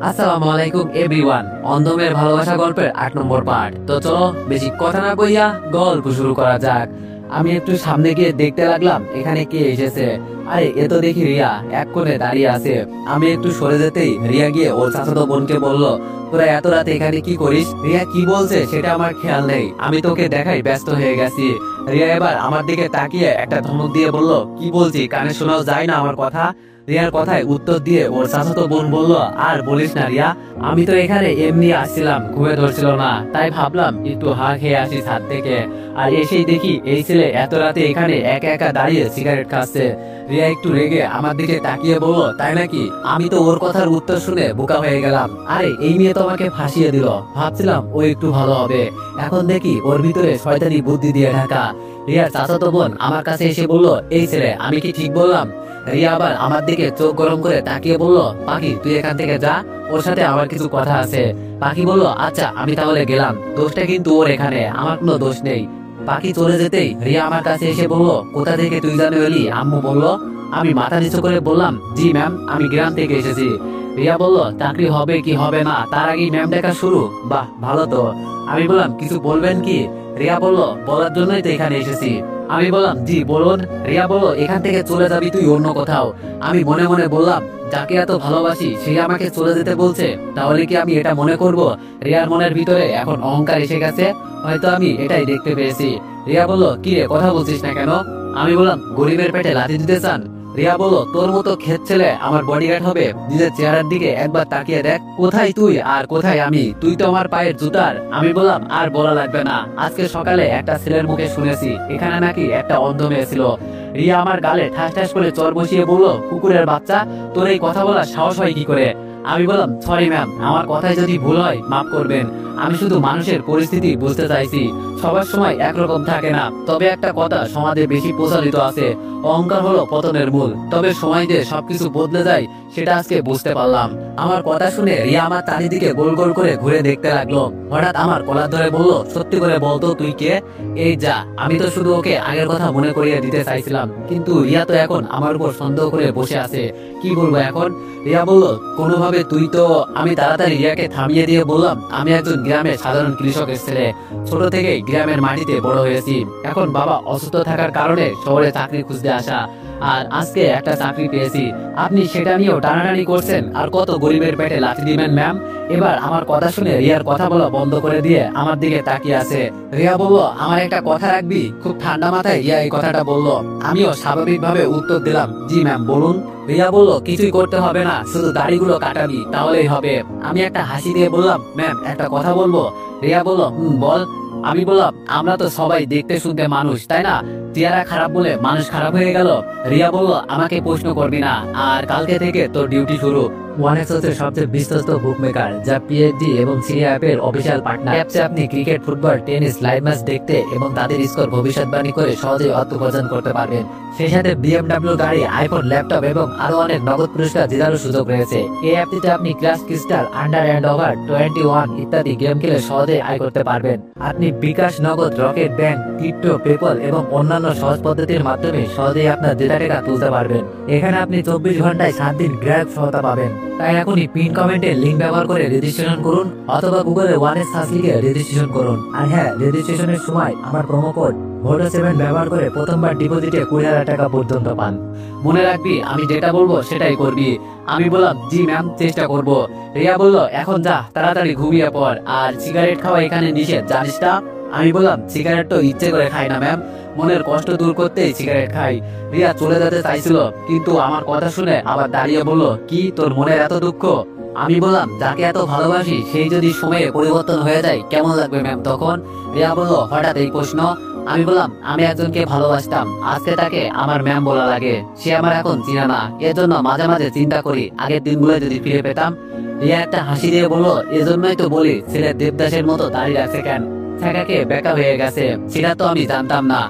আসসালামু আলাইকুম এভরিওয়ান। অন্ধমের ভালোবাসা গল্পের ৮ নম্বর পার্ট। তো চলো বেশি কথা না কইয়া গল্প শুরু করা যাক। আমি একটু সামনে গিয়ে দেখতে লাগলাম এখানে কে এসেছে। আরে এ তো দেখি রিয়া এক কোণে দাঁড়িয়ে আছে। আমি একটু সরে যেতেই রিয়া গিয়ে ওর চাচাতো বোনকে বলল, তোরা এত রাতে এখানে কি করিস? রিয়া কি বলছে সেটা আমার খেয়াল নেই, আমি তোকে দেখাই ব্যস্ত হয়ে গেছি। রিয়া এবার আমার দিকে তাকিয়ে একটা ধমক দিয়ে বলল, কি বলছি কানে শোনাও যায় না আমার কথা? রিয়ার কথায় উত্তর দিয়ে ওর চাচাতো বোন বলল, আর বলিস না রিয়া, আমি তো এখানে এমনি আসছিলাম, ঘুমে ধরছিল না, তাই ভাবলাম একটু হাঁ খেয়ে আসি ছাদ থেকে। আর এসেই দেখি এই ছেলে এত রাতে এখানে একা একা দাঁড়িয়ে সিগারেট খাচ্ছে। রিয়া একটু রেগে আমার দিকে তাকিয়ে বলল, তাই নাকি? আমি তো ওর কথার উত্তর শুনে বোকা হয়ে গেলাম। আরে এই মেয়ে তো আমাকে ফাঁসিয়ে দিল, ভাবছিলাম ও একটু ভালো হবে, এখন দেখি ওর ভিতরে শয়তানি বুদ্ধি দিয়ে ঢাকা। রিয়ার চাচাতো বোন আমার কাছে এসে বলল, এই ছেলে আমি কি ঠিক বললাম? রিয়া আবার আমার দিকে চোখ গরম করে তাকিয়ে বলল, পাখি তুই এখান থেকে যা, ওর সাথে আমার কিছু কথা আছে। পাখি বলল, আচ্ছা আমি তাহলে গেলাম, দোষটা কিন্তু ওর, এখানে আমার কোনো দোষ নেই। পাখি চলে যেতেই রিয়া আমার কাছে এসে বলল, কোথা থেকে তুই জানো এলি? আম্মু বলল। আমি মাথা নিচু করে বললাম, জি ম্যাম, আমি গ্রাম থেকে এসেছি। রিয়া বলল, চাকরি হবে কি হবে না তার আগেই ম্যাম দেখা শুরু, বাহ ভালো তো। আমি বললাম, কিছু বলবেন কি? রিয়া বলল, বলার জন্যই তো এখানে এসেছি। আমি বললাম, জি বলুন। রিয়া বলল, এখান থেকে চলে যাবি তুই অন্য কোথাও। আমি মনে মনে বললাম, যাকে এত ভালোবাসি সে আমাকে চলে যেতে বলছে, তাহলে কি আমি এটা মনে করব? রিয়ার মনের ভিতরে এখন অহংকার এসে গেছে, হয়তো আমি এটাই দেখতে পেয়েছি। রিয়া বলল, কি রে কথা বলছিস না কেন? আমি বললাম, গরিবের পেটে লাথি দিতে চান? রিয়া বলল, তোর মতো ক্ষেত ছেলে আমার বডিগার্ড হবে? নিজের চেহারার দিকে একবার তাকিয়ে দেখ, কোথায় তুই আর কোথায় আমি? তুই তো আমার পায়ের জুতার। আমি বললাম, আর বলা লাগবে না, আজকে সকালে একটা ছেলের মুখে শুনেছি এখানে নাকি একটা অন্ধ মেয়ে ছিল। রিয়া আমার গালে ঠাস ঠাস করে চর বসিয়ে বলল, কুকুরের বাচ্চা, তোর এই কথা বলার সাহস হয় কি করে? আমি বললাম, সরি ম্যাম, আমার কথায় যদি ভুল হয় মাফ করবেন, আমি শুধু মানুষের পরিস্থিতি বুঝতে চাইছি, সবার সময় একরকম থাকে না। তবে একটা কথা সমাজে বেশি প্রচলিত আছে, অহংকার হলো পতনের মূল, তবে সময় দিয়ে সবকিছু বদলে যায়, সেটা আজকে বুঝতে পারলাম। আমার কথা শুনে রিয়া আমার চারিদিকে গোল গোল করে ঘুরে দেখতে লাগলো। হঠাৎ আমার কলার ধরে বলল, সত্যি করে বলতো তুই কে? এই যা, আমি তো শুধু ওকে আগের কথা মনে করিয়ে দিতে চাইছিলাম, কিন্তু রিয়া তো এখন আমার উপর সন্দেহ করে বসে আছে, কি বলবো এখন? রিয়া বলল, কোনোভাবে তুই তো। আমি তাড়াতাড়ি রিয়াকে থামিয়ে দিয়ে বললাম, আমি একজন গ্রামের সাধারণ কৃষকের ছেলে, ছোট থেকেই গ্রামের মাটিতে বড় হয়েছি, এখন বাবা অসুস্থ থাকার কারণে শহরে চাকরি খুঁজতে আসা, আর আজকে একটা চাকরি পেয়েছি, আপনি সেটা নিয়েও টানাটানি করছেন, আর কত গরিবের পেটে লাথি দিবেন ম্যাম? এবার আমার কথা শুনে রিয়ার কথা বলা বন্ধ করে দিয়ে আমার দিকে তাকিয়ে আছে। রিয়া বলল, আমার একটা কথা রাখবি? খুব ঠান্ডা মাথায় রিয়া এই কথাটা বলল। আমিও স্বাভাবিকভাবে উত্তর দিলাম, জি ম্যাম বলুন। রিয়া বলল, কিছুই করতে হবে না, শুধু দাড়িগুলো কাটাবি তাহলেই হবে। আমি একটা হাসি দিয়ে বললাম, ম্যাম একটা কথা বলবো। রিয়া বলল, বল। আমি বললাম, আমরা তো সবাই দেখতে শুনতে মানুষ, তাই না? চেহারা খারাপ বলে মানুষ খারাপ হয়ে গেল? রিয়া বলল, আমাকে প্রশ্ন করবি না, আর কালকে থেকে তোর ডিউটি শুরু। ওয়ানেক্স হচ্ছে সবচেয়ে বিশ্বস্ত বুকমেকার, যা পিএইচডি এবং সিরিয়া অ্যাপের অফিসিয়াল পার্টনার। অ্যাপসে আপনি cricket, football, tennis live match দেখতে এবং তাদের স্কোর ভবিষ্যৎবাণী করে সহজেই অর্থ উপার্জন করতে পারবেন। সেই সাথে বিএমডব্লিউ গাড়ি, আইফোন, ল্যাপটপ এবং আরো অনেক নগদ পুরস্কার জেতারও সুযোগ রয়েছে। এই অ্যাপটিতে আপনি class, crystal, under and over 21 ইত্যাদি গেম খেলে সহজেই আয় করতে পারবেন। আপনি বিকাশ, নগদ, রকেট ব্যাংক, ক্রিপ্টো, পেপল এবং অন্যান্য সহজ পদ্ধতির মাধ্যমে সহজেই আপনার জেতা টাকা তুলতে পারবেন। এখানে আপনি 24 ঘন্টায় 7 দিন গ্রাহক সহায়তা পাবেন। তাই এখনই পিন কমেন্টে লিংক ব্যবহার করে রেজিস্ট্রেশন করুন, অথবা গুগলে ওয়ানেক্স সার্চ লিখে রেজিস্ট্রেশন করুন। আর হ্যাঁ, রেজিস্ট্রেশনের সময় আমার প্রোমো কোড ভোটো7 ব্যবহার করে প্রথমবার ডিপোজিটে 20,000 টাকা পর্যন্ত পান। মনে রাখবি, আমি যেটা বলবো সেটাই করবি। আমি বললাম, জি ম্যাম, চেষ্টা করব। রিয়া বলল, এখন যা, তাড়াতাড়ি ঘুমিয়ে পড়, আর সিগারেট খাওয়া এখানে নিষেধ, জানিস না? আমি বললাম, সিগারেট তো ইচ্ছে করে খাই না ম্যাম, মনের কষ্ট দূর করতেই সিগারেট খাই। রিয়া চলে যেতে চাইছিল, কিন্তু আমার কথা শুনে আবার দাঁড়িয়ে বলল, কি তোর মনের এত দুঃখ? আমি বললাম, যাকে এত ভালোবাসি সেই যদি সময়ে পরিবর্তন হয়ে যায় কেমন লাগবে ম্যাম তখন? রিয়া বলল, হঠাৎ এই প্রশ্ন? আমি বললাম, আমি একজনকে ভালোবাসতাম, আজকে তাকে আমার ম্যাম বলা লাগে, সে আমার এখন চিনা না, এর জন্য মাঝে মাঝে চিন্তা করি আগের দিনগুলো যদি ফিরে পেতাম। রিয়া একটা হাসি দিয়ে বলল, এজন্যই তো বলি ছেলে দেবদাসের মতো দাঁড়িয়ে রাখছে কেন, ছ্যাঁকাকে বেকা হয়ে গেছে, সেটা তো আমি জানতাম না।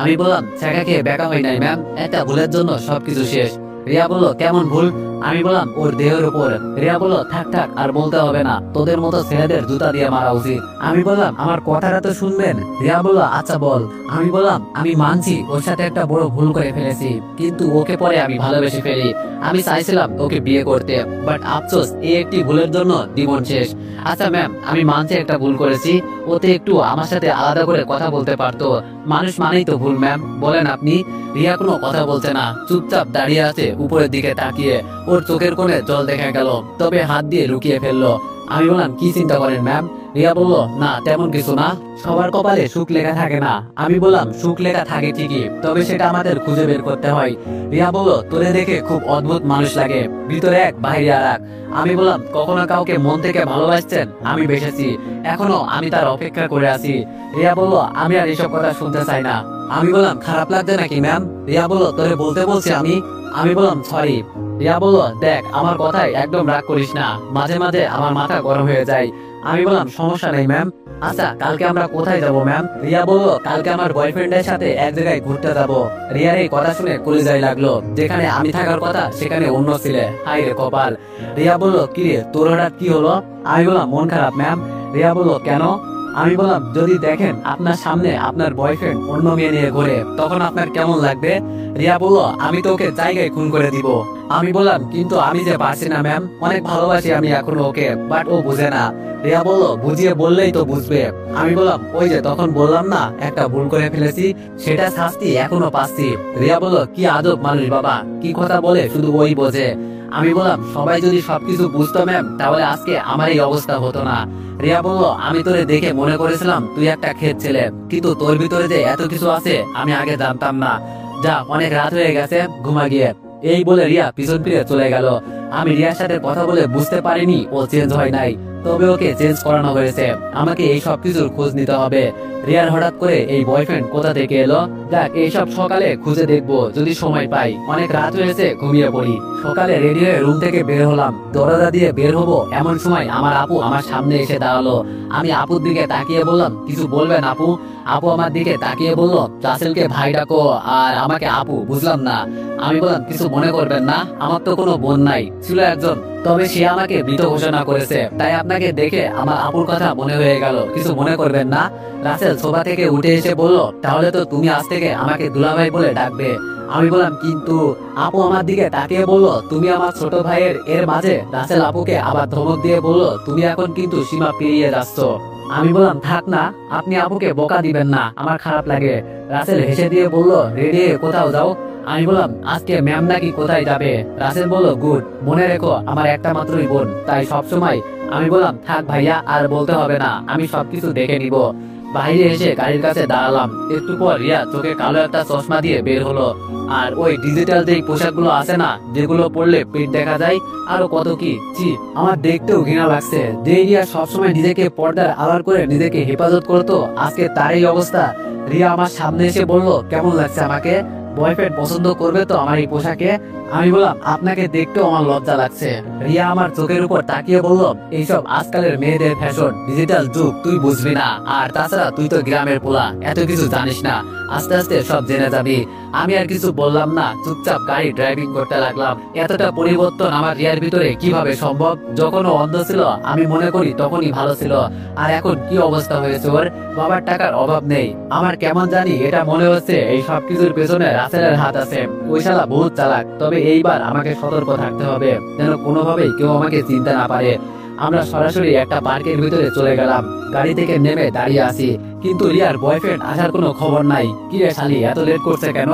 আমি বললাম, ছ্যাঁকাকে বেকা হয় নাই ম্যাম, একটা ভুলের জন্য সবকিছু শেষ। রিয়া বলল কেমন ভুল? আমি বললাম ওর দেহের উপর। রিয়া বলল থাক থাক আর বলতে হবে না, তোদের মতো ছেলেদের জুতা দিয়ে মারা উচিত। আমি বললাম আমার কথাটা তো শুনবেন। রিয়া বলল আচ্ছা বল। আমি বললাম আমি মানছি ওর সাথে একটা বড় ভুল করে ফেলেছি, কিন্তু ওকে পরে আমি ভালোবেসে ফেলি। আমি চাইছিলাম ওকে বিয়ে করতে, বাট আফসোস এই একটি ভুলের জন্য জীবন শেষ। আচ্ছা ম্যাম, আমি মানছি একটা ভুল করেছি, ওতে একটু আমার সাথে আলাদা করে কথা বলতে পারতো। মানুষ মানেই তো ভুল ম্যাম, বলেন আপনি। রিয়া কোনো কথা বলছে না, চুপচাপ দাঁড়িয়ে আছে উপরের দিকে তাকিয়ে। ওর চোখের কোণে জল দেখা গেল, তবে হাত দিয়ে লুকিয়ে ফেললো। আমি বললাম কি চিন্তা করেন ম্যাম? রিয়া বলল না তেমন কিছু না, সবার কপালে সুখ লেখা থাকে না। আমি বললাম সুখ লেখা থাকে ঠিকই, তবে সেটা আমাদের খুঁজে বের করতে হয়। রিয়া বলল তোরে দেখে খুব অদ্ভুত মানুষ লাগে, ভিতরে এক বাইরে আর এক। আমি বললাম কখনো কাউকে মন থেকে ভালোবাসছেন? আমি বেসেছি, এখনো আমি তার অপেক্ষা করে আছি। রিয়া বলল আমি আর এসব কথা শুনতে চাই না। আমি বললাম খারাপ লাগছে নাকি ম্যাম? রিয়া বলল তোরে বলতে বলছি আমি। আমি বললাম সরি। রিয়া বলল দেখ আমার কথায় একদম রাগ করিস না, মাঝে মাঝে আমার মাথা গরম হয়ে যায়। আমি বললাম সমস্যা নেই ম্যাম। আচ্ছা কালকে আমরা কোথায় যাব ম্যাম? রিয়া বলল কালকে আমার বয়ফ্রেন্ডের সাথে এক জায়গায় ঘুরতে যাব। রিয়ার এই কথা শুনে কলিজায় লাগলো, যেখানে আমি থাকার কথা সেখানে অন্য ছিলে। হাই রে কপাল। রিয়া বলল কি রে তোর হঠাৎ কি হলো? আমি বললাম মন খারাপ ম্যাম। রিয়া বলল কেন? আমি বললাম যদি দেখেন আপনার সামনে আপনার বয়ফ্রেন্ড অন্য মেয়ে নিয়ে ঘুরে, তখন আপনার কেমন লাগবে? রিয়া বলল আমি তো ওকে জায়গায় খুন করে দিব। আমি বললাম কিন্তু আমি যে পারছি না ম্যাম, অনেক ভালোবাসি আমি এখনো ওকে, বাট ও বুঝে না। রিয়া বলল বুঝিয়ে বললেই তো বুঝবে। আমি বললাম ওই যে তখন বললাম না একটা ভুল করে ফেলেছি, সেটা শাস্তি এখনো পাচ্ছি। রিয়া বলল কি আজব মানুষ বাবা, কি কথা বলে শুধু ওই বোঝে। আমি বললাম সবাই যদি সবকিছু বুঝতো ম্যাম, তাহলে আজকে আমার এই অবস্থা হতো না। রিয়া বলল আমি তোরে দেখে মনে করেছিলাম তুই একটা খেত ছেলে, কিন্তু তোর ভিতরে যে এত কিছু আছে আমি আগে জানতাম না। যা অনেক রাত হয়ে গেছে, ঘুমা গিয়ে। এই বলে রিয়া পিছন ফিরে চলে গেল। আমি রিয়ার সাথে কথা বলে বুঝতে পারিনি ও চেঞ্জ হয় নাই, তবে ওকে চেঞ্জ করানো হয়েছে। আমাকে এই সব কিছুর খোঁজ নিতে হবে। রিয়ার হঠাৎ করে এই বয়ফ্রেন্ড কোথা থেকে এলো? যাক এইসব সকালে খুঁজে দেখবো যদি সময় পাই। অনেক রাত হয়েছে, ঘুমিয়ে পড়ি। সকালে রেডি হয়ে রুম থেকে বের হলাম, দরজা দিয়ে বের হবো এমন সময় আমার আপু আমার সামনে এসে দাঁড়ালো। আমি আপুর দিকে তাকিয়ে বললাম কিছু বলবেন আপু? আপু আমার দিকে তাকিয়ে বলল রাসেলকে ভাই ডাকো আর আমাকে আপু, বুঝলাম না। আমি বললাম কিছু মনে করবেন না, আমার তো কোনো বোন নাই, ছিল একজন, তবে সে আমাকে মৃত ঘোষণা করেছে, তাই আপনাকে দেখে আমার আপুর কথা মনে হয়ে গেল, কিছু মনে করবেন না। রাসেল সোফা থেকে উঠে এসে বলল তাহলে তো তুমি আজ থেকে আমাকে দুলাভাই বলে ডাকবে। আমি বললাম কিন্তু। আপু আমার দিকে তাকিয়ে বলল তুমি আমার ছোট ভাইয়ের এর মাঝে রাসেল আপুকে আবার ধমক দিয়ে বলল তুমি এখন কিন্তু সীমা পেরিয়ে যাচ্ছ। আমি বললাম থাক না, আপনি আপুকে বোকা দিবেন না, আমার খারাপ লাগে। রাসেল হেসে দিয়ে বলল রেডি হয়ে কোথাও যাও। আমি বললাম আজকে ম্যাম নাকি কোথায় যাবে? রাসেল বলল গুড, মনে রেখো আমার একটা মাত্রই বোন, তাই সবসময়। আমি বললাম থাক ভাইয়া আর বলতে হবে না, আমি সবকিছু দেখে নিব। বাইরে এসে গাড়ির কাছে দাঁড়ালাম। একটু পর রিয়া চোখে কালো একটা চশমা দিয়ে বের হলো। আর ওই ডিজিটাল যেই পোশাকগুলো আছে না, যেগুলো পরলে পেট দেখা যায়, আরো কত কি, ছি আমার দেখতেও ঘৃণা লাগছে। যে রিয়া সবসময় নিজেকে পর্দার আড়াল করে নিজেকে হেফাজত করতো, আজকে তার এই অবস্থা। রিয়া আমার সামনে এসে বলল কেমন লাগছে আমাকে? বয়ফ্রেন্ড পছন্দ করবে তো আমার এই পোশাকে? আমি বললাম আপনাকে দেখতেও আমার লজ্জা লাগছে। রিয়া আমার চোখের উপর তাকিয়ে বলল এইসব আজকালের মেয়েদের ফ্যাশন, ডিজিটাল যুগ, তুই বুঝবি না। আর তাছাড়া তুই তো গ্রামের পোলা, এত কিছু জানিস না, আস্তে আস্তে সব জেনে যাবি। আমি আর কিছু বললাম না, চুপচাপ গাড়ি ড্রাইভিং করতে লাগলাম। এতটা পরিবর্তন আমার রিয়ার ভিতরে কিভাবে সম্ভব? যখন ও অন্ধ ছিল আমি মনে করি তখনই ভালো ছিল, আর এখন কি অবস্থা হয়েছে ওর? বাবার টাকার অভাব নেই। আমার কেমন জানি এটা মনে হচ্ছে এই সব কিছুর পেছনে রাসেলের হাত আছে। ওই শালা বহুত চালাক, তবে এইবার আমাকে সতর্ক থাকতে হবে যেন কোনোভাবেই কেউ আমাকে চিনতে না পারে। আমরা সরাসরি একটা পার্কের ভিতরে চলে গেলাম। গাড়ি থেকে নেমে দাঁড়িয়ে আছি, কিন্তু রিয়ার বয়ফ্রেন্ড আসার কোনো খবর নাই। কি রে শালি এত লেট করছে কেন?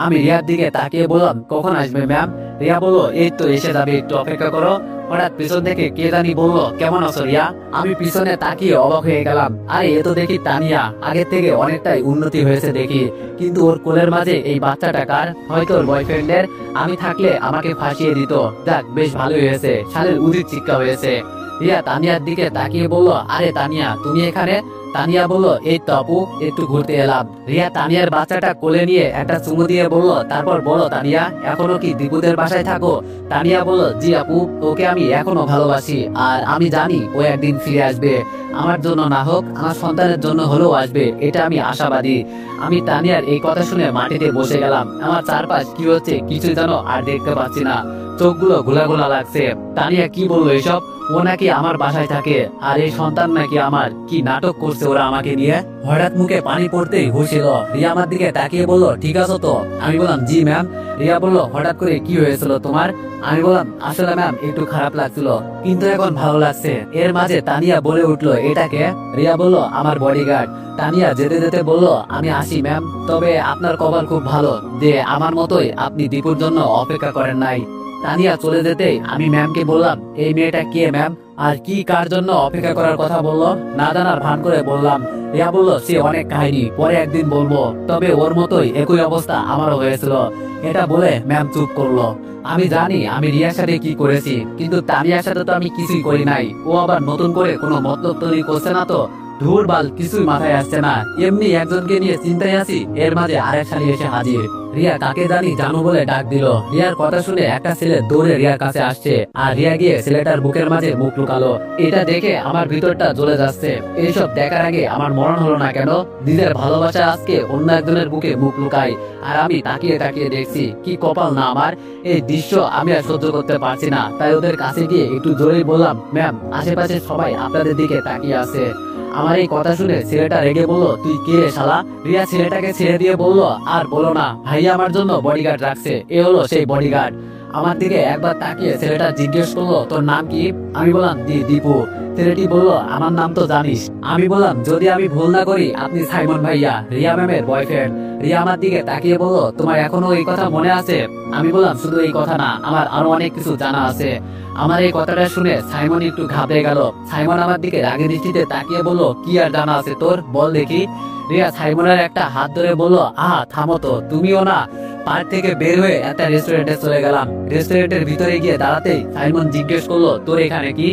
আমি রিয়ার দিকে তাকিয়ে বললাম কখন আসবে ম্যাম? রিয়া বলল এই তো এসে যাবে, একটু অপেক্ষা করো। হঠাৎ পিছন থেকে কে জানি বলল কেমন আছো রিয়া? আমি পিছনে তাকিয়ে অবাক হয়ে গেলাম। আরে এ তো দেখি তানিয়া, আগের থেকে অনেকটাই উন্নতি হয়েছে দেখি, কিন্তু ওর কোলের মাঝে এই বাচ্চাটা কার? হয়তো ওর বয়ফ্রেন্ডের। আমি থাকলে আমাকে ফাঁসিয়ে দিত। যাক বেশ ভালোই হয়েছে, শালের উদিত শিক্ষা হয়েছে। রিয়া তানিয়ার দিকে তাকিয়ে বলল আরে তানিয়া তুমি এখানে? তানিয়া বলল এই তো আপু, একটু ঘুরতে এলাম। রিয়া তানিয়ার বাচ্চাটা কোলে নিয়ে একটা চুমু দিয়ে বলল তারপর বলো তানিয়া, এখনো কি দীপুদের বাসায় থাকো? তানিয়া বলল জি আপু, ওকে আমি এখনো ভালোবাসি আর আমি জানি ও একদিন ফিরে আসবে। আমার জন্য না হোক আমার সন্তানের জন্য হলেও আসবে, এটা আমি আশাবাদী। আমি তানিয়ার এই কথা শুনে মাটিতে বসে গেলাম। আমার চারপাশ কি হচ্ছে কিছু যেন আর দেখতে পাচ্ছি না, চোখগুলো ঘোলা ঘোলা লাগছে। তানিয়া কি বললো এসব? ও নাকি আমার বাসায় থাকে আর এই সন্তান নাকি আমার। কি নাটক করছে ওরা আমাকে নিয়ে। হঠাৎ মুখে পানি পড়তেই হুঁশিল। রিয়া আমার দিকে তাকিয়ে বললো, ঠিক আছো তো? আমি বললাম, জি ম্যাম। রিয়া বললো, হঠাৎ করে কি হয়েছিল তোমার? আমি বললাম, আসলে ম্যাম একটু খারাপ লাগছিল, কিন্তু এখন ভালো লাগছে। এর মাঝে তানিয়া বলে উঠলো, এটাকে? রিয়া বললো, আমার বডিগার্ড। তানিয়া যেতে যেতে বলল, আমি আসি ম্যাম, তবে আপনার কপাল খুব ভালো যে আমার মতোই আপনি দীপুর জন্য অপেক্ষা করেন নাই। তানিয়া চলে যেতেই আমি ম্যামকে বললাম, এই মেয়েটা কে ম্যাম, আর কি কার জন্য অপেক্ষা করার কথা বললো? না জানার ভান করে বললাম। রিয়া বলল, সে অনেক কাহিনী, পরে একদিন বলবো, তবে ওর মতোই একই অবস্থা আমারও হয়েছিল। এটা বলে ম্যাম চুপ করলো। আমি জানি আমি রিয়ার সাথে কি করেছি, কিন্তু তানিয়ার সাথে তো আমি কিছুই করি নাই। ও আবার নতুন করে কোনো মতলব তৈরি করছে না তো? ধুর বাল, কিছুই মাথায় আসছে না। এমনি একজনকে নিয়ে চিন্তায় আছি, এর মাঝে আরেক শালি এসে হাজির। রিয়া কাকে জানি জানু বলে ডাক দিল। রিয়ার কথা শুনে একটা ছেলে দৌড়ে রিয়ার কাছে আসছে, আর রিয়া গিয়ে ছেলেটার বুকের মাঝে মুখ লুকালো। এটা দেখে আমার ভিতরটা জ্বলে যাচ্ছে। এইসব দেখার আগে আমার মরণ হলো না কেন? নিজের ভালোবাসা আজকে অন্য একজনের বুকে মুখ লুকাই, আর আমি তাকিয়ে তাকিয়ে দেখছি। কি কপাল না আমার! এই দৃশ্য আমি আর সহ্য করতে পারছি না, তাই ওদের কাছে গিয়ে একটু জোরেই বললাম, ম্যাম আশেপাশে সবাই আপনাদের দিকে তাকিয়ে আছে। আমার এই কথা শুনে ছেলেটা রেগে বলল, তুই কে রে শালা? রিয়া ছেলেটাকে ছেড়ে দিয়ে বলল, আর বলো না, ভাইয়া আমার জন্য বডিগার্ড রাখছে। এ হলো সেই বডিগার্ড। আমার দিকে একবার তাকিয়ে ছেলেটা জিজ্ঞেস করলো, তোর নাম কি? আমি বললাম, দীপু। ছেলেটি বলল, আমার নাম তো জানিস। আমি বললাম, যদি আমি ভুল না করি আপনি সাইমন ভাইয়া, রিয়া ম্যামের বয়ফ্রেন্ড। রিয়া আমার দিকে তাকিয়ে বলল, তোমার এখনো এই কথা মনে আছে? আমি বললাম, শুধু এই কথা না, আমার আরো অনেক কিছু জানা আছে। আমার এই কথাটা শুনে সাইমন একটু ঘাবড়ে গেল। সাইমন আমার দিকে রাগের দৃষ্টিতে তাকিয়ে বলল, কি আর জানা আছে তোর, বল দেখি। রিয়া সাইমনের একটা হাত ধরে বলল, আহা থামো তো, তুমিও না। পার্ক থেকে বের হয়ে একটা রেস্টুরেন্টে চলে গেলাম। রেস্টুরেন্টের ভিতরে গিয়ে দাঁড়াতেই সাইমন জিজ্ঞেস করলো, তোর এখানে কি?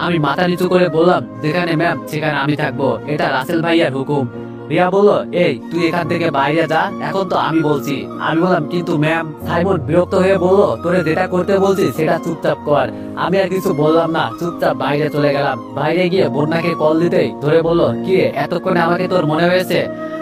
আমি মাথা নিচু করে বললাম, যেখানে ম্যাম সেখানে আমি থাকবো, এটা রাসেল ভাইয়ার হুকুম। রিয়া বলল, এই তুই এখান থেকে বাইরে যা, এখন তো আমি বলছি। আমি বললাম, কিন্তু ম্যাম। সাইমন বিরক্ত হয়ে বলল, তোরে যেটা করতে বলছি সেটা চুপচাপ কর। আমি আর কিছু বললাম না, চুপচাপ বাইরে চলে গেলাম। বাইরে গিয়ে বন্যাকে কল দিতেই ধরে বলল, কি রে, এতক্ষণে আমাকে তোর মনে হয়েছে?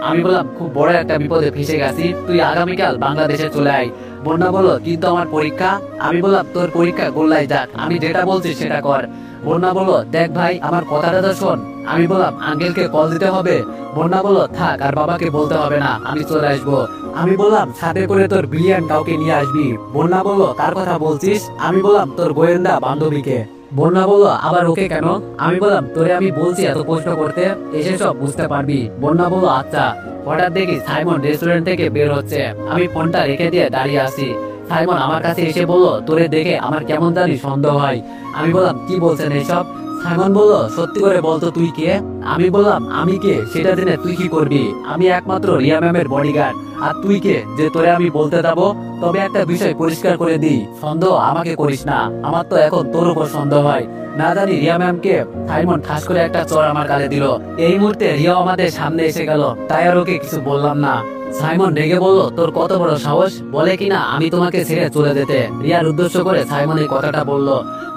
আমি বললাম, খুব বড় একটা বিপদে ফেসে গেছি, তুই আগামীকাল বাংলাদেশে চলে আয়। বন্যা বলল, কিন্তু আমার পরীক্ষা। আমি বললাম, তোর পরীক্ষা গোল্লায় যাক, আমি যেটা বলছি সেটা কর। বন্যা বলল, দেখ ভাই, আমার কথাটা তো শোন। আমি বললাম, আঙ্কেলকে কল দিতে হবে? বন্যা বলল, থাক, আর বাবাকে বলতে হবে না, আমি চলে আসবো। আমি বললাম, সাথে করে তোর ব্রিলিয়ান্ট কাউকে নিয়ে আসবি। বন্যা বলল, কার কথা বলছিস? আমি বললাম, তোর গোয়েন্দা বান্ধবীকে। বন্যা বলল, আবার ওকে কেন? আমি বললাম, তোরে আমি বলছি এত প্রশ্ন করতে, এসে সব বুঝতে পারবি। বন্যা বলল, আচ্ছা। হঠাৎ দেখি সাইমন রেস্টুরেন্ট থেকে বের হচ্ছে। আমি ফোনটা রেখে দিয়ে দাঁড়িয়ে আছি। সাইমন আমার কাছে এসে বলল, তোরে দেখে আমার কেমন জানি সন্দেহ হয়। আমি বললাম, কি বলছেন এসব? সাইমন বলল, সত্যি করে বলতো তুই কে? আমি বললাম, আমি কে সেটা জেনে তুই কি করবি? আমি একমাত্র রিয়া ম্যামের বডিগার্ড। আর তুই কে যে তোরে আমি বলতে যাবো? তবে একটা বিষয় পরিষ্কার করে দিই, সন্দেহ আমাকে করিস না, আমার তো এখন তোর উপর সন্দেহ হয়। না জানি রিয়া ম্যামকে। সাইমন ঠাস করে একটা চড় আমার গালে দিল। এই মুহূর্তে রিয়াও আমাদের সামনে এসে গেল, তাই আর ওকে কিছু বললাম না। সাইমন রেগে বলল, তোর কত বড় সাহস, বলে কিনা আমি তোমাকে ছেড়ে চলে যেতে। রিয়ার উদ্দেশ্য করে সাইমন এই কথাটা বলল।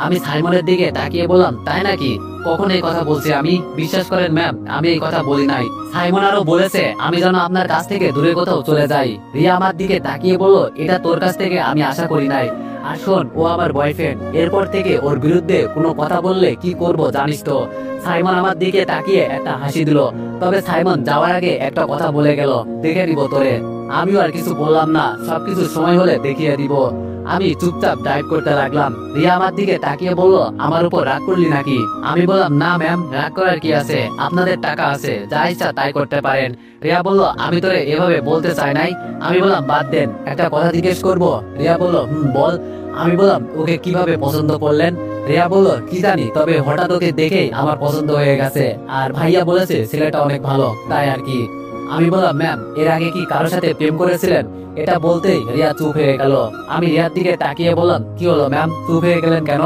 আমি সাইমনের দিকে তাকিয়ে বললাম, তাই নাকি? কখন এই কথা বলছি আমি? বিশ্বাস করেন ম্যাম, আমি এই কথা বলি নাই। সাইমন আরো বলেছে আমি যেন আপনার কাছ থেকে দূরে কোথাও চলে যাই। রিয়া আমার দিকে তাকিয়ে বলল, এটা তোর কাছ থেকে আমি আশা করি নাই। আর শোন, ও আমার বয়ফ্রেন্ড, এরপর থেকে ওর বিরুদ্ধে কোনো কথা বললে কি করব জানিস তো। সাইমন আমার দিকে তাকিয়ে একটা হাসি দিল। তবে সাইমন যাওয়ার আগে একটা কথা বলে গেল, দেখে দিব তোরে। আমিও আর কিছু বললাম না, সবকিছু সময় হলে দেখিয়ে দিব। আমি চুপচাপ ড্রাইভ করতে লাগলাম। রিয়া আমার দিকে তাকিয়ে বলল, আমার উপর রাগ করলি নাকি? আমি বললাম, না ম্যাম, রাগ করার কি আছে, আপনাদের টাকা আছে, যা ইচ্ছা তাই করতে পারেন। রিয়া বলল, আমি তোরে এভাবে বলতে চাই নাই। আমি বললাম, বাদ দেন, একটা কথা জিজ্ঞেস করবো? রিয়া বলল, বল। আমি বললাম, ওকে কিভাবে পছন্দ করলেন? রিয়া বলল, কি জানি, তবে হঠাৎ ওকে দেখেই আমার পছন্দ হয়ে গেছে, আর ভাইয়া বলেছে ছেলেটা অনেক ভালো, তাই আর কি। আমি বললাম, ম্যাম, এর আগে কি কারোর সাথে প্রেম করেছিলেন? এটা বলতেই রিয়া চুপ হয়ে গেল। আমি রিয়ার দিকে তাকিয়ে বললাম, কি হলো ম্যাম, চুপ হয়ে গেলেন কেন?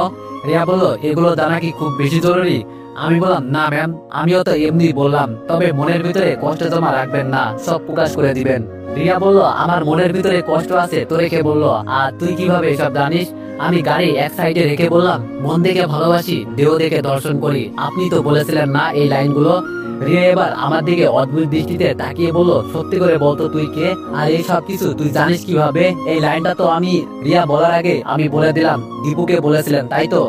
রিয়া বলল, এগুলো জানা কি খুব বেশি জরুরি? আমি বললাম, না ম্যাম, আমিও তো এমনি বললাম, তবে মনের ভিতরে কষ্ট জমা রাখবেন না, সব প্রকাশ করে দিবেন। রিয়া বলল, আমার মনের ভিতরে কষ্ট আছে তো রেখে বলল, আর তুই কিভাবে এসব জানিস? আমি গাড়ি এক সাইডে রেখে বললাম, মন দেখে ভালোবাসি, দেহ দেখে দর্শন করি, আপনি তো বলেছিলেন না এই লাইনগুলো? রিয়া এবার আমার দিকে অদ্ভুত দৃষ্টিতে তাকিয়ে বলল, সত্যি করে বলতো তুই কে, আর এই সব কিছু তুই জানিস কিভাবে? এই লাইনটা তো আমি রিয়া বলার আগে আমি বলে দিলাম, দীপুকে বলেছিলেন তাই তো?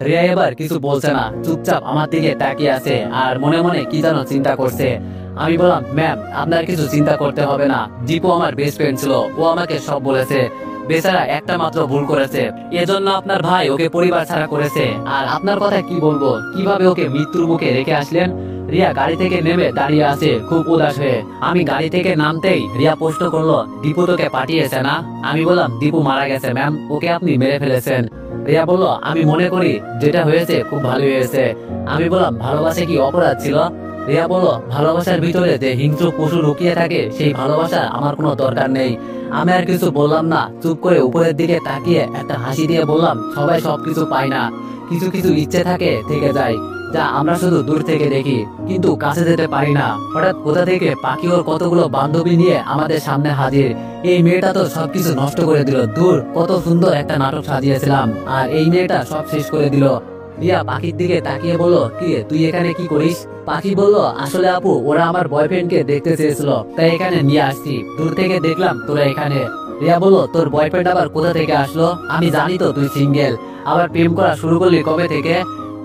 রিয়া এবার কিছু বলছে না, চুপচাপ আমার দিকে তাকিয়ে আছে আর মনে মনে কি যেন চিন্তা করছে। আমি বললাম, ম্যাম আপনার কিছু চিন্তা করতে হবে না, দীপু আমার বেস্ট ফ্রেন্ড ছিল, ও আমাকে সব বলেছে। বেচারা একটা মাত্র ভুল করেছে, এজন্য আপনার ভাই ওকে পরিবার ছাড়া করেছে। আর আপনার কথা কি বলবো, কিভাবে ওকে মৃত্যুর মুখে রেখে আসলেন? রিয়া গাড়ি থেকে নেমে দাঁড়িয়ে আছে খুব উদাস হয়ে। আমি গাড়ি থেকে নামতেই রিয়া প্রশ্ন করলো, দীপু তোকে পাঠিয়েছে না? আমি বললাম, দীপু মারা গেছে ম্যাম, ওকে আপনি মেরে ফেলেছেন। রিয়া বলল, আমি মনে করি যেটা হয়েছে খুব ভালো হয়েছে। আমি বললাম, ভালোবাসা কি অপরাধ ছিল? রিয়া বলল, ভালোবাসার ভিতরে যে হিংস্র পশু লুকিয়ে থাকে সেই ভালোবাসা আমার কোনো দরকার নেই। আমি আর কিছু বললাম না, চুপ করে উপরের দিকে তাকিয়ে একটা হাসি দিয়ে বললাম, সবাই সবকিছু পায় না, কিছু কিছু ইচ্ছে থাকে থেকে যায়, যা আমরা শুধু দূর থেকে দেখি কিন্তু কাছে যেতে পারি না। হঠাৎ কোথা থেকে পাখি ওর কতগুলো বান্ধবী নিয়ে আমাদের সামনে হাজির। এই মেয়েটা তো সবকিছু নষ্ট করে দিল, দূর কত সুন্দর একটা নাটক সাজিয়েছিলাম আর এই মেয়েটা সব শেষ করে দিল। রিয়া পাখির দিকে তাকিয়ে বলল, কি তুই এখানে কি করিস? পাখি বলল, আসলে আপু ওরা আমার বয়ফ্রেন্ডকে দেখতে চেয়েছিল, তাই এখানে নিয়ে আসছি, দূর থেকে দেখলাম তোরা এখানে। রিয়া বলল, তোর বয়ফ্রেন্ড আবার কোথা থেকে আসলো? আমি জানি তো তুই সিঙ্গেল, আবার প্রেম করা শুরু করলি কবে থেকে?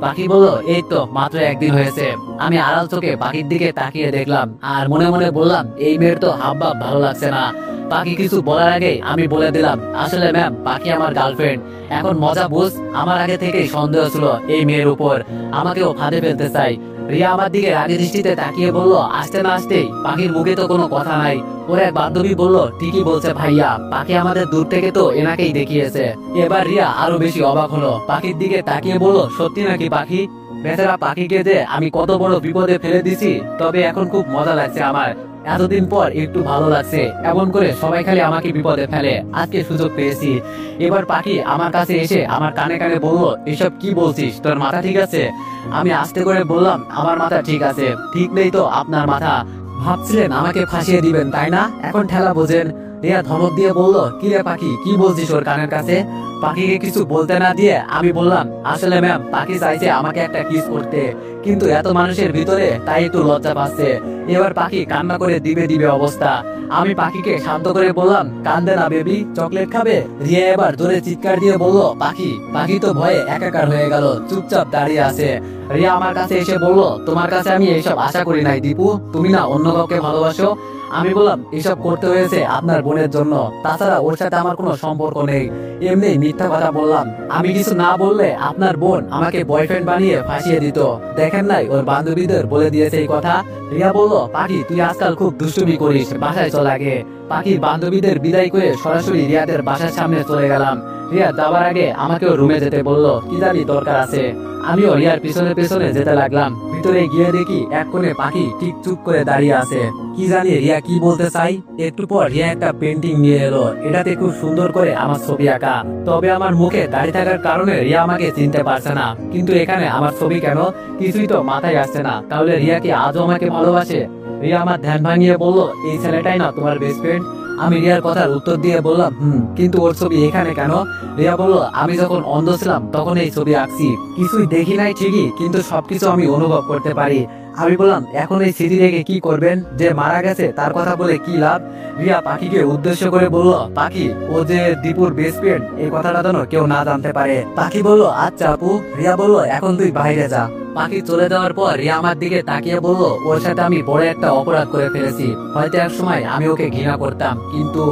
পাখি বলল, এই তো মাত্র একদিন হয়েছে। আমি আড়াল চোখে পাখির দিকে তাকিয়ে দেখলাম আর মনে মনে বললাম, এই মেয়ের তো হাবভাব ভালো লাগছে না। পাখি কিছু বলার আগে আমি বলে দিলাম, আসলে ম্যাম পাখি আমার গার্লফ্রেন্ড। এখন মজা বুঝ, আমার আগে থেকেই সন্দেহ ছিল এই মেয়ের উপর, আমাকেও ফাঁদে ফেলতে চাই। রিয়া আমার দিকে রাগের দৃষ্টিতে তাকিয়ে বলল, আসতে না আসতেই পাখির মুখে তো কোনো কথা নাই। ওর এক বান্ধবী বলল, ঠিকই বলছে ভাইয়া, পাখি আমাদের দূর থেকে তো এনাকেই দেখিয়েছে। এবার রিয়া আরো বেশি অবাক হলো, পাখির দিকে তাকিয়ে বলল, সত্যি নাকি পাখি? বেচারা পাখিকে যে আমি কত বড় বিপদে ফেলে দিছি, তবে এখন খুব মজা লাগছে আমার, এতদিন পর একটু ভালো লাগছে। এমন করে সবাই খালি আমাকে বিপদে ফেলে, আজকে সুযোগ পেয়েছি। এবার পাখি আমার কাছে এসে আমার কানে কানে বলল, এসব কি বলছিস, তোর মাথা ঠিক আছে? আমি আস্তে করে বললাম, আমার মাথা ঠিক আছে। ঠিক নেই তো আপনার মাথা? ভাবছিলেন আমাকে ফাঁসিয়ে দিবেন তাই না, এখন ঠেলা বোঝেন। রিয়া ধমক দিয়ে বলল, কি রে পাখি, কি বলছিস ওর কানের কাছে? পাখিকে কিছু বলতে না দিয়ে আমি বললাম, আসলে ম্যাম পাখি চাইছে আমাকে একটা কিস করতে, কিন্তু এত মানুষের ভিতরে তাই একটু লজ্জা পাচ্ছে। এবার পাখি কান্না করে দিবে দিবে অবস্থা। আমি পাখিকে শান্ত করে বললাম, কান্দে না বেবি, চকলেট খাবে? রিয়া এবার জোরে চিৎকার দিয়ে বলল, পাখি। পাখি তো ভয়ে একাকার হয়ে গেল, চুপচাপ দাঁড়িয়ে আছে। রিয়া আমার কাছে এসে বলল, তোমার কাছে আমি এইসব আশা করি নাই দীপু, তুমি না অন্য কাউকে ভালোবাসো। আমি বললাম, এসব করতে হয়েছে আপনার বোনের জন্য, তাছাড়া ওর সাথে আমার কোনো সম্পর্ক নেই, এমনি মিথ্যা কথা বললাম। আমি কিছু না বললে আপনার বোন আমাকে বয়ফ্রেন্ড বানিয়ে ফাঁসিয়ে দিত, দেখেন নাই ওর বান্ধবীদের বলে দিয়েছে এই কথা। রিয়া বলল, পাখি তুই আজকাল খুব দুষ্টুমি করিস, বাসায় চল আগে। পাখির বান্ধবীদের বিদায় করে সরাসরি রিয়াদের বাসার সামনে চলে গেলাম। রিয়া যাবার আগে আমাকেও রুমে যেতে বলল, কি জানি দরকার আছে। আমিও রিয়ার পিছনে পিছনে যেতে লাগলাম। ভিতরে গিয়ে দেখি এক কোণে পাখি ঠিক চুপ করে দাঁড়িয়ে আছে, কি জানি রিয়া কি বলতে চাই। একটু পর রিয়া একটা পেন্টিং নিয়ে এলো, এটাতে খুব সুন্দর করে আমার ছবি আঁকা, তবে আমার মুখে দাড়ি থাকার কারণে রিয়া আমাকে চিনতে পারছে না। কিন্তু এখানে আমার ছবি কেন, কিছুই তো মাথায় আসছে না। তাহলে রিয়া কি আজও আমাকে ভালোবাসে? রিয়া আমার ধ্যান ভাঙিয়ে বলল, এই ছেলেটাই না তোমার বেস্ট ফ্রেন্ড? আমি রিয়ার কথার উত্তর দিয়ে বললাম, কিন্তু ওর ছবি এখানে কেন? রিয়া বলল, আমি যখন অন্ধ ছিলাম তখন এই ছবি আঁকছি, কিছুই দেখি নাই ঠিকই, কিন্তু সবকিছু আমি অনুভব করতে পারি। আমি বললাম, এখন এই স্মৃতি রেখে কি করবেন? যে মারা গেছে তার কথা বলে কি লাভ? রিয়া পাখিকে উদ্দেশ্য করে বলল, পাখি ও যে দীপুর বেস্ট ফ্রেন্ড, এই কথাটা যেন কেউ না জানতে পারে। পাখি বলল, আচ্ছা আপু। রিয়া বলল, এখন তুই বাইরে যা। পাখি চলে যাওয়ার পর রিয়া আমার দিকে তাকিয়ে বলল, ওর সাথে আমি বড় একটা অপরাধ করে ফেলেছি, হয়তো এক সময় আমি ওকে ঘৃণা করতাম, কিন্তু।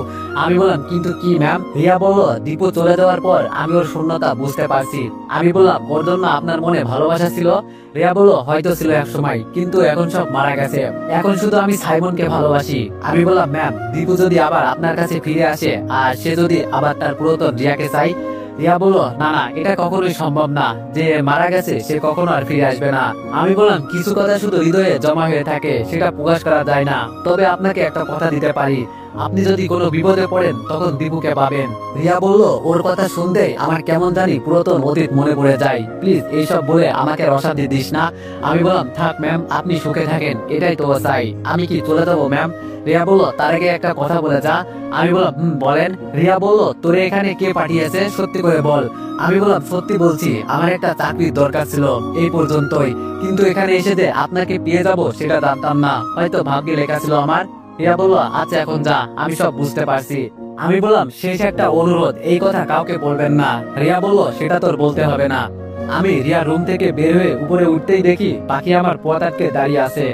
আমি বললাম, কিন্তু কি ম্যাম? রিয়া বলল, দীপু চলে যাওয়ার পর আমি ওর শূন্যতা বুঝতে পারছি। আমি বললাম, ওর জন্য আপনার মনে ভালোবাসা ছিল? রিয়া বলল, হয়তো ছিল এক সময়, কিন্তু এখন সব মারা গেছে, এখন শুধু আমি সাইমনকে ভালোবাসি। আমি বললাম, ম্যাম দীপু যদি আবার আপনার কাছে ফিরে আসে আর সে যদি আবার তার পুরাতন রিয়াকে চাই? রিয়া বলল, না না, এটা কখনোই সম্ভব না, যে মারা গেছে সে কখনো আর ফিরে আসবে না। আমি বললাম, কিছু কথা শুধু হৃদয়ে জমা হয়ে থাকে, সেটা প্রকাশ করা যায় না। তবে আপনাকে একটা কথা দিতে পারি, আপনি যদি কোনো বিপদে পড়েন তখন দীপুকে পাবেন। রিয়া বলল, ওর কথা শুনতে আমার কেমন জানি পুরাতন অতীত মনে পড়ে যায়, প্লিজ এইসব বলে আমাকে অশান্তি দিস না। আমি বললাম, থাক ম্যাম, আপনি সুখে থাকেন, এটাই তো চাই। আমি কি চলে যাবো ম্যাম? রিয়া বলল, তার আগে একটা কথা বলে যা। আমি বললাম, বলেন। রিয়া বলল, তোরে এখানে কে পাঠিয়েছে, সত্যি করে বল। আমি বললাম, সত্যি বলছি, আমার একটা চাকরির দরকার ছিল, এই পর্যন্তই। কিন্তু এখানে এসে যে আপনাকে পেয়ে যাব সেটা জানতাম না, হয়তো ভাগ্যে লেখা ছিল আমার। রিয়া বলল, আচ্ছা এখন যা, আমি সব বুঝতে পারছি। আমি বললাম, শেষ একটা অনুরোধ, এই কথা কাউকে বলবেন না। রিয়া বলল, সেটা তোর বলতে হবে না। আমি রিয়া রুম থেকে বের হয়ে উপরে উঠতেই দেখি পাখি আমার পথ আটকে দাঁড়িয়ে আছে।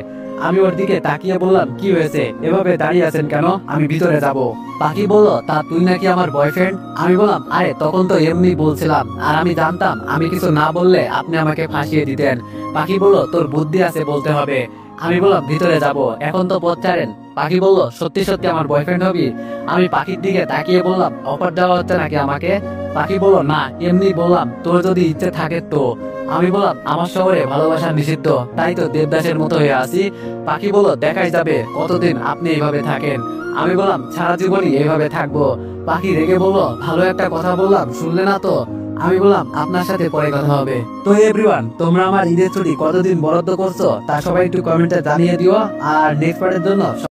আমি ওর দিকে তাকিয়ে বললাম, কি হয়েছে, এভাবে দাঁড়িয়ে আছেন কেন, আমি ভিতরে যাব। পাখি বলল, তা তুই নাকি আমার বয়ফ্রেন্ড? আমি বললাম, আরে তখন তো এমনি বলছিলাম, আর আমি জানতাম আমি কিছু না বললে আপনি আমাকে ফাঁসিয়ে দিতেন। পাখি বলল, তোর বুদ্ধি আছে বলতে হবে। আমি বললাম, ভিতরে যাব, এখন তো পথ ছাড়েন। পাখি বলল, সত্যি সত্যি আমার বয়ফ্রেন্ড হবি? আমি পাখির দিকে তাকিয়ে বললাম, অফার দেওয়া হচ্ছে নাকি আমাকে? পাখি বলল, না, এমনি বললাম, তোর যদি ইচ্ছে থাকে তো। আমি বললাম, আমার শহরে ভালোবাসা নিষিদ্ধ, তাই তো দেবদাসের মতো হয়ে আছি। পাখি বলল, দেখাই যাবে কতদিন আপনি এইভাবে থাকেন। আমি বললাম, সারা জীবনই এইভাবে থাকবো। পাখি রেগে বলল, ভালো একটা কথা বললাম, শুনলে না তো? আমি বললাম, আপনার সাথে পরে কথা হবে। তো এভরিওয়ান, তোমরা আমার ঈদের ছুটি কতদিন বরাদ্দ করছো তা সবাই একটু কমেন্টে জানিয়ে দিও, আর নেক্সট পার্টের জন্য